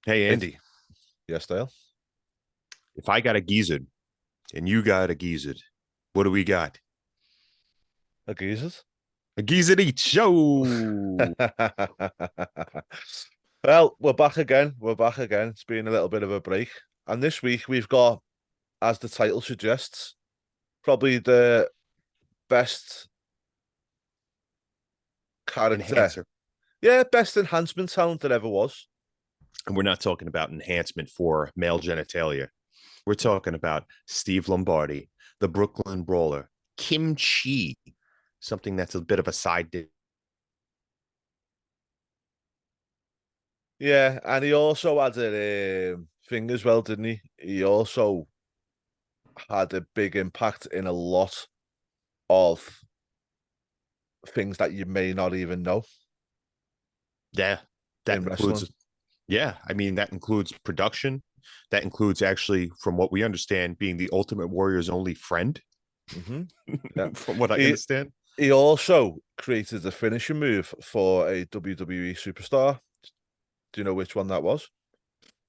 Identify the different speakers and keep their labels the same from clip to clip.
Speaker 1: Hey,
Speaker 2: It's
Speaker 1: Andy,
Speaker 2: yes, Dale.
Speaker 1: if I got a geezer and you got a geezer, what do we got?
Speaker 2: A geezers.
Speaker 1: A geezer each. Show.
Speaker 2: Well, we're back again. We're back again. It's been a little bit of a break. And this week we've got, as the title suggests, probably the best character.
Speaker 1: Enhancer.
Speaker 2: Yeah, best enhancement talent that ever was.
Speaker 1: And we're not talking about enhancement for male genitalia. We're talking about Steve Lombardi, the Brooklyn Brawler, kimchi, something that's a bit of a side dish.
Speaker 2: Yeah, and he also had a thing as well, didn't he? He also had a big impact in a lot of things that you may not even know
Speaker 1: Yeah, that
Speaker 2: in wrestling.
Speaker 1: includes, yeah, I mean, that includes production. That includes actually, from what we understand, being the Ultimate Warrior's only friend,
Speaker 2: Hmm. Yeah.
Speaker 1: from what I
Speaker 2: He
Speaker 1: understand.
Speaker 2: he also created a finisher move for a WWE superstar. Do you know which one that was?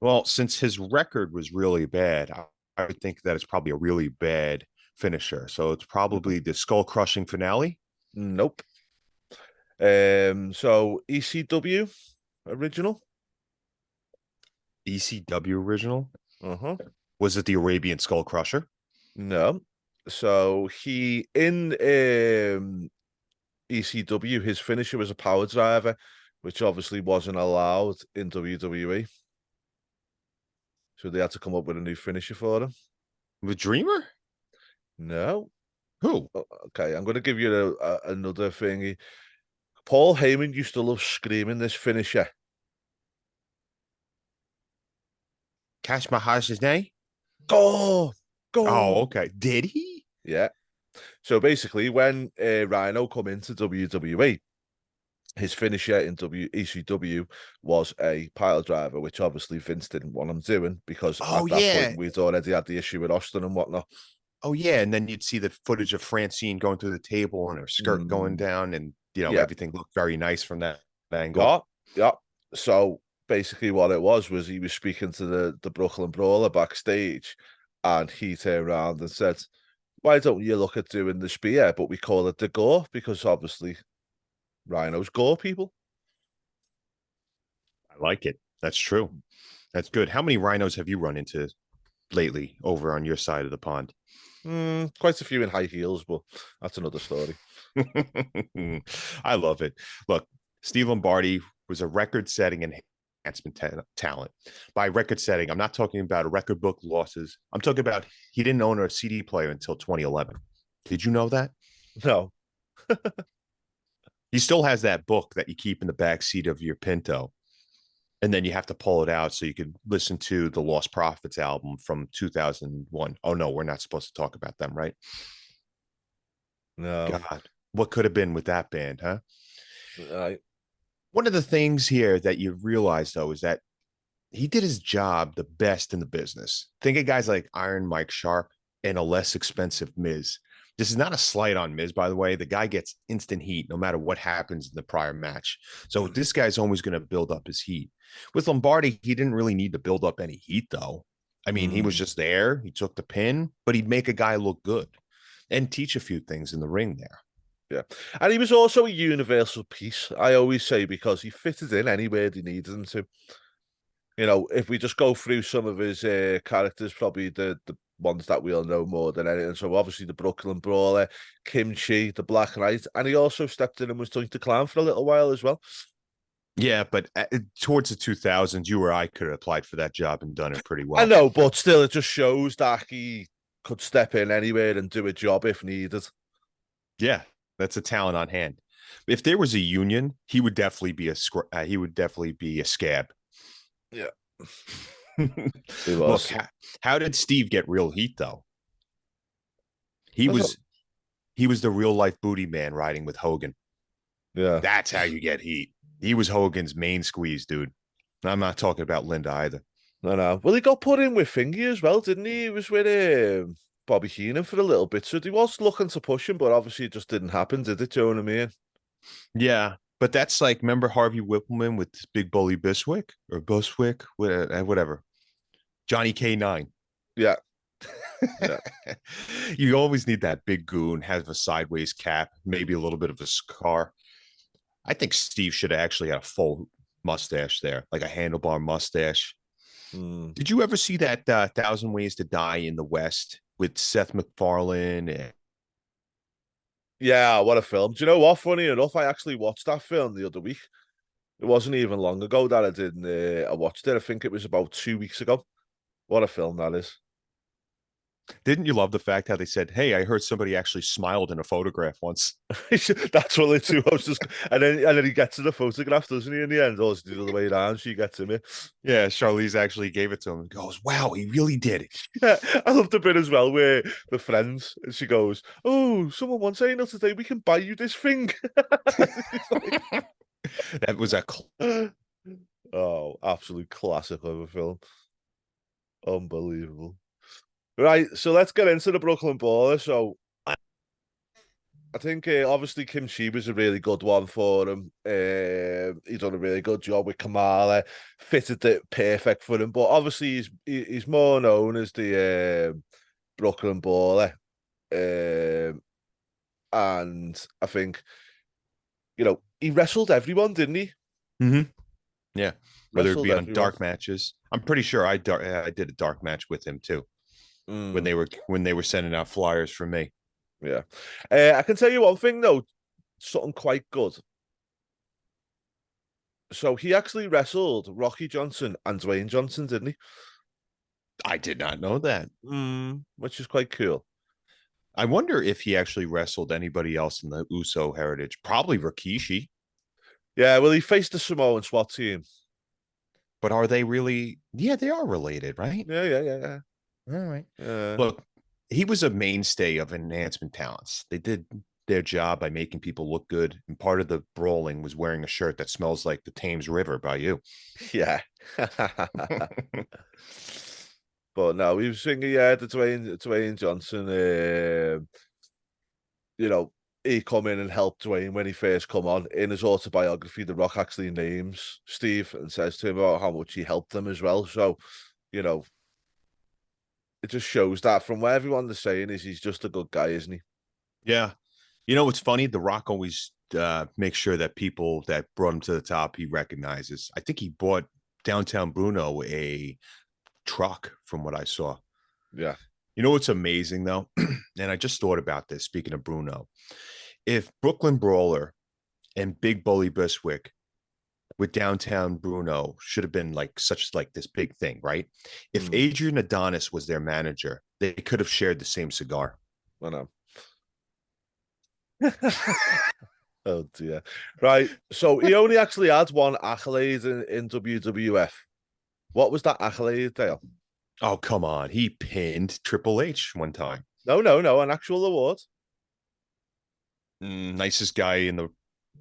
Speaker 1: Well, since his record was really bad, I would think that it's probably a really bad finisher. So it's
Speaker 2: Mhm.
Speaker 1: probably the skull crushing finale.
Speaker 2: Nope. So ECW original.
Speaker 1: ECW original.
Speaker 2: Uh-huh.
Speaker 1: Was it the Arabian Skull Crusher?
Speaker 2: No. So he in ECW, his finisher was a power driver, which obviously wasn't allowed in WWE. So they had to come up with a new finisher for him.
Speaker 1: The Dreamer?
Speaker 2: No.
Speaker 1: Who?
Speaker 2: Okay, I'm going to give you another thing. Paul Heyman used to love screaming this finisher.
Speaker 1: Cash Mahaj's name?
Speaker 2: Go,
Speaker 1: Oh,
Speaker 2: go.
Speaker 1: okay. Did he?
Speaker 2: Yeah. So basically, when Rhino come into WWE, his finisher in WECW was a pile driver, which obviously Vince didn't want him doing because
Speaker 1: Oh,
Speaker 2: at that point
Speaker 1: yeah.
Speaker 2: we'd already had the issue with Austin and whatnot.
Speaker 1: Oh, yeah. And then you'd see the footage of Francine going through the table and her skirt going
Speaker 2: Mm,
Speaker 1: down, and,
Speaker 2: yeah,
Speaker 1: everything looked very nice from that angle.
Speaker 2: yeah, yeah. So basically, what it was he was speaking to the Brooklyn Brawler backstage, and he turned around and said, "Why don't you look at doing the spear, but we call it the gore because obviously Rhinos gore people."
Speaker 1: I like it. That's true. That's good. How many rhinos have you run into lately over on your side of the pond?
Speaker 2: Quite a few in high heels, but that's another story.
Speaker 1: I love it. Look, Steve Lombardi was a record setting enhancement talent. By record setting, I'm not talking about a record book losses. I'm talking about he didn't own a CD player until 2011. Did you know that?
Speaker 2: No.
Speaker 1: He still has that book that you keep in the back seat of your Pinto. And then you have to pull it out so you could listen to the Lost Prophets album from 2001. Oh, no, we're not supposed to talk about them, right?
Speaker 2: No.
Speaker 1: God, what could have been with that band, huh?
Speaker 2: I
Speaker 1: One of the things here that you realize, though, is that he did his job the best in the business. Think of guys like Iron Mike Sharp and a less expensive Miz. This is not a slight on Miz, by the way. The guy gets instant heat no matter what happens in the prior match. So this guy's always going to build up his heat. With Lombardi, he didn't really need to build up any heat, though. I mean, he was
Speaker 2: mm,
Speaker 1: just there. He took the pin, but he'd make a guy look good and teach a few things in the ring there.
Speaker 2: yeah. And he was also a universal piece, I always say, because he fitted in anywhere they needed him to. If we just go through some of his characters, probably the ones that we'll know more than anything. So obviously the Brooklyn Brawler, Kimchi, the Black Knight, and he also stepped in and was doing the clown for a little while as well.
Speaker 1: Yeah, but towards the 2000s, you or I could have applied for that job and done it pretty
Speaker 2: I
Speaker 1: well.
Speaker 2: know, but still, it just shows that he could step in anywhere and do a job if needed.
Speaker 1: Yeah, that's a talent on hand. If there was a union, he would definitely be a scab.
Speaker 2: Yeah, he
Speaker 1: Look,
Speaker 2: was.
Speaker 1: how did Steve get real heat though? He
Speaker 2: That's
Speaker 1: was he was the real life booty man riding with Hogan.
Speaker 2: yeah.
Speaker 1: That's how you get heat. He was Hogan's main squeeze, dude. I'm not talking about Linda either.
Speaker 2: No, no. Well, he got put in with Fingy as well, didn't he? He was with Bobby Heenan for a little bit, so he was looking to push him, but obviously it just didn't happen, did it? Do you know what I mean?
Speaker 1: Yeah. But that's like, remember Harvey Whippleman with Big Bully Biswick or Buswick, whatever. Johnny K9.
Speaker 2: Yeah, yeah.
Speaker 1: You always need that big goon, have a sideways cap, maybe a little bit of a scar. I think Steve should have actually had a full mustache there, like a handlebar mustache.
Speaker 2: Mm.
Speaker 1: Did you ever see that Thousand Ways to Die in the West with Seth MacFarlane?
Speaker 2: Yeah, what a film. Do you know what? Funny enough, I actually watched that film the other week. It wasn't even long ago that I watched it. I think it was about 2 weeks ago. What a film that is.
Speaker 1: Didn't you love the fact how they said, "Hey, I heard somebody actually smiled in a photograph once."
Speaker 2: That's what literally I was just, and then he gets to the photograph, doesn't he? In the end, or is it the other way around? She gets him.
Speaker 1: Yeah, Charlize actually gave it to him and goes, "Wow, he really did it."
Speaker 2: Yeah, I love the bit as well where the friends, and she goes, "Oh, someone once saying us today we can buy you this thing." It's like,
Speaker 1: That was a
Speaker 2: oh, absolute classic of a film. Unbelievable. Right, so let's get into the Brooklyn Brawler. So I think obviously Kim Chi was a really good one for him. He's done a really good job with Kamala, fitted it perfect for him. But obviously he's more known as the Brooklyn Brawler. And I think, he wrestled everyone, didn't he?
Speaker 1: mm-hmm. Yeah, whether it
Speaker 2: Wrestled
Speaker 1: be on
Speaker 2: everyone.
Speaker 1: dark matches. I'm pretty sure I did a dark match with him too when
Speaker 2: Mm,
Speaker 1: they were sending out flyers for me.
Speaker 2: yeah. I can tell you one thing though, something quite good. So he actually wrestled Rocky Johnson and Dwayne Johnson, didn't he?
Speaker 1: I did not know that.
Speaker 2: Which is quite cool.
Speaker 1: I wonder if he actually wrestled anybody else in the Uso heritage. Probably Rikishi,
Speaker 2: Yeah, well, he faced the Samoan SWAT team.
Speaker 1: but are they really? Yeah, they are related, right?
Speaker 2: Yeah, yeah, yeah,
Speaker 1: All right.
Speaker 2: yeah.
Speaker 1: Look, he was a mainstay of enhancement talents. They did their job by making people look good, and part of the brawling was wearing a shirt that smells like the Thames River by you.
Speaker 2: Yeah. But no, he was singing, yeah, the Dwayne Johnson. You know, he come in and helped Dwayne when he first come on. In his autobiography, The Rock actually names Steve and says to him about how much he helped them as well. So, you know, it just shows that from what everyone is saying is he's just a good guy, isn't he?
Speaker 1: Yeah. You know what's funny? The Rock always makes sure that people that brought him to the top he recognizes. I think he bought downtown Bruno a truck from what I saw.
Speaker 2: Yeah.
Speaker 1: You know what's amazing though? And I just thought about this speaking of Bruno. If Brooklyn Brawler and Big Bully Biswick with downtown Bruno should have been like such like this big thing, right? If
Speaker 2: Mm,
Speaker 1: Adrian Adonis was their manager, they could have shared the same cigar.
Speaker 2: I know. Oh dear. Right. So he only actually had one accolade in WWF. What was that accolade, Dale?
Speaker 1: Oh, come on. He pinned Triple H one time.
Speaker 2: No, no, no, an actual award.
Speaker 1: Nicest guy in the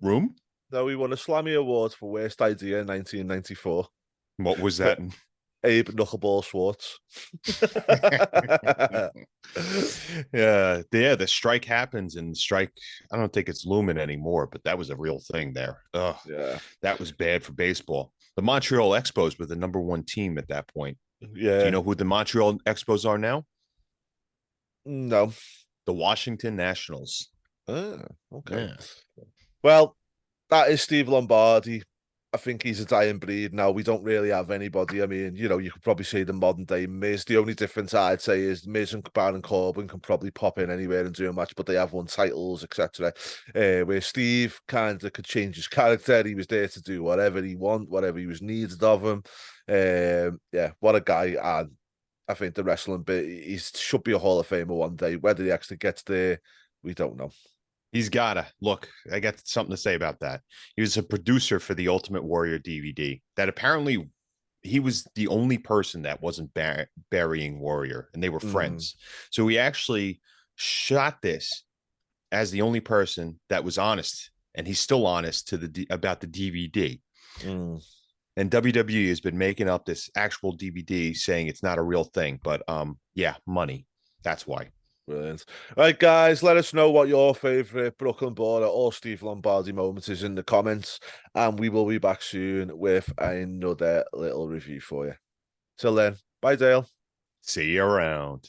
Speaker 1: room.
Speaker 2: No, he won a Slammy Award for Worst Idea in 1994
Speaker 1: What was
Speaker 2: for
Speaker 1: that?
Speaker 2: Abe Knuckleball Schwartz.
Speaker 1: Yeah. The strike happens, and strike. I don't think it's looming anymore, but that was a real thing there. Ugh,
Speaker 2: Yeah.
Speaker 1: that was bad for baseball. The Montreal Expos were the number one team at that point. Do you
Speaker 2: Yeah.
Speaker 1: know who the Montreal Expos are now?
Speaker 2: No.
Speaker 1: The Washington Nationals.
Speaker 2: Ah, okay.
Speaker 1: Yeah.
Speaker 2: Well, that is Steve Lombardi. I think he's a dying breed now. We don't really have anybody. I mean, you could probably say the modern day Miz. The only difference I'd say is Miz and Baron Corbin can probably pop in anywhere and do a match, but they have won titles, etc. Where Steve kind of could change his character. He was there to do whatever he want, whatever he was needed of him. Yeah, what a guy. And I think the wrestling bit, he should be a Hall of Famer one day. Whether he actually gets there, we don't know.
Speaker 1: He's gotta look. I got something to say about that. He was a producer for the Ultimate Warrior DVD. That apparently he was the only person that wasn't burying Warrior, and they were
Speaker 2: Mm,
Speaker 1: friends. So he actually shot this as the only person that was honest, and he's still honest to about the DVD.
Speaker 2: mm.
Speaker 1: And WWE has been making up this actual DVD saying it's not a real thing, but yeah, money. That's why.
Speaker 2: Brilliant. Right, guys, let us know what your favorite Brooklyn Brawler or Steve Lombardi moment is in the comments, and we will be back soon with another little review for you. Till then, bye, Dale.
Speaker 1: See you around.